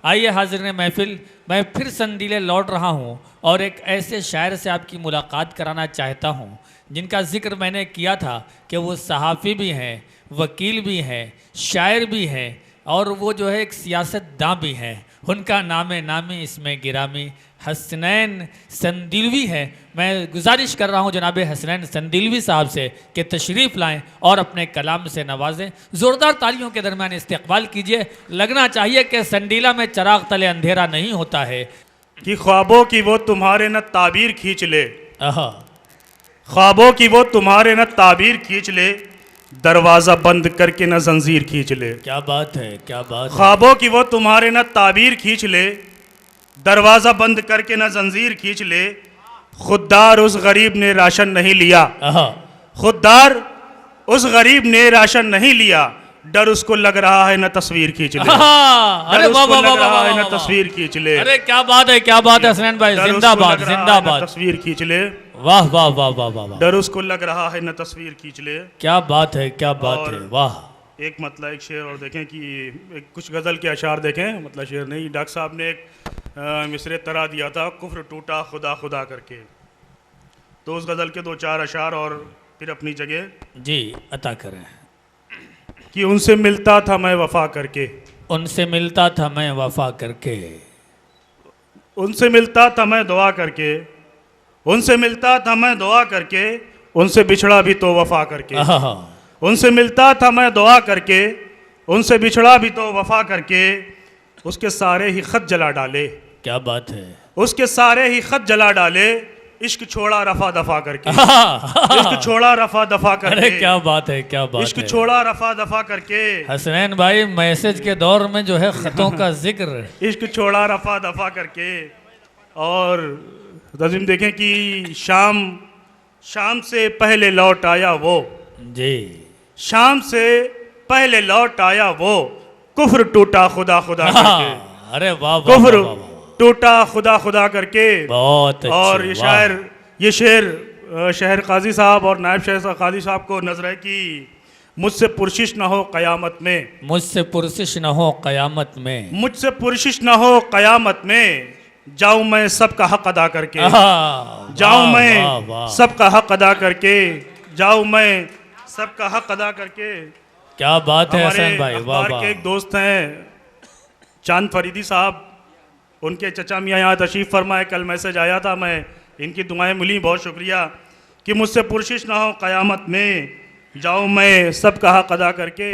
आइए हाज़िरीन महफिल, मैं फिर संदीले लौट रहा हूँ और एक ऐसे शायर से आपकी मुलाकात कराना चाहता हूँ जिनका जिक्र मैंने किया था कि वो सहाफ़ी भी हैं, वकील भी हैं, शायर भी हैं और वो जो है एक सियासतदां भी हैं। उनका नामी इसमें गिरामी हसनैन संदीलवी है। मैं गुजारिश कर रहा हूँ जनाब हसनैन संदीलवी साहब से कि तशरीफ़ लाएं और अपने कलाम से नवाजें। ज़ोरदार तालियों के दरमियान इस्तकबाल कीजिए। लगना चाहिए कि संडीला में चराग तले अंधेरा नहीं होता है कि ख्वाबों की वो तुम्हारे न ताबीर खींच ले, ख्वाबों की वो तुम्हारे न ताबीर खींच ले, दरवाज़ा बंद करके न जंजीर खींच ले। क्या बात है, क्या बात है। ख्वाबों की वो तुम्हारे न ताबीर खींच ले, दरवाज़ा बंद करके न जंजीर खींच ले। खुददार उस गरीब ने राशन नहीं लिया, खुददार उस गरीब ने राशन नहीं लिया, डर उसको लग रहा है न तस्वीर खींच ले। अरे वाह वाह वाह, न तस्वीर खींच ले। अरे क्या बात है, क्या बात है हसनैन भाई, जिंदाबाद जिंदाबाद। तस्वीर खींच ले। वाह वाह वाह वाह वाह। डर उसको लग रहा है न तस्वीर खींच ले। क्या बात है, क्या बात है, वाह। एक मतलब एक शेर और देखें कि कुछ गज़ल के अशार देखें, मतलब शेर नहीं, डॉक्टर साहब ने एक मिसरे तरा दिया था, कुफ्र टूटा खुदा खुदा करके। तो उस गज़ल के 2-4 अशार और फिर अपनी जगह जी अता करें। कि उनसे मिलता था मैं वफा करके, उनसे मिलता था मैं वफा करके, उनसे मिलता था मैं दुआ करके, उनसे मिलता था मैं दुआ करके, उनसे बिछड़ा भी तो वफा करके। उनसे मिलता था मैं दुआ करके, उनसे बिछड़ा भी तो वफा करके, उसके सारे ही खत जला डाले। क्या बात है। उसके सारे ही खत जला डाले, इश्क छोड़ा रफा दफा करके। इश्क छोड़ा रफा दफा करके। अरे क्या बात है, क्या बात इश्क है। छोड़ा रफा दफा करके। हसनैन भाई मैसेज के दौर में जो है खतों का जिक्र। इश्क छोड़ा रफा दफा करके। और रज़ीम देखें कि शाम से पहले लौट आया वो, जी शाम से पहले लौट आया वो, कुफ्र टूटा खुदा खुदा करके। अरे वाह, कुफ्र टूटा खुदा खुदा करके। बहुत अच्छे, और ये शेर शहर काजी साहब और नायब शहर काजी साहब को नजर है कि मुझसे पुरशिश न हो क़यामत में, मुझसे पुरशिश न हो क़यामत में, मुझसे पुरशिश न हो क़यामत में, जाऊं मैं सबका हक अदा करके, जाऊं मैं सबका हक अदा करके, जाऊं मैं सबका हक अदा करके। क्या बात है हसन भाई, वाह वाह। के एक दोस्त हैं चांद फरीदी साहब, उनके चचा मियाँ यहाँ तशरीफ़ फरमाए, कल मैसेज आया था, मैं इनकी दुआएं मिली, बहुत शुक्रिया। कि मुझसे पुरशिश ना हो क़यामत में, जाऊँ मैं सबका हक अदा करके।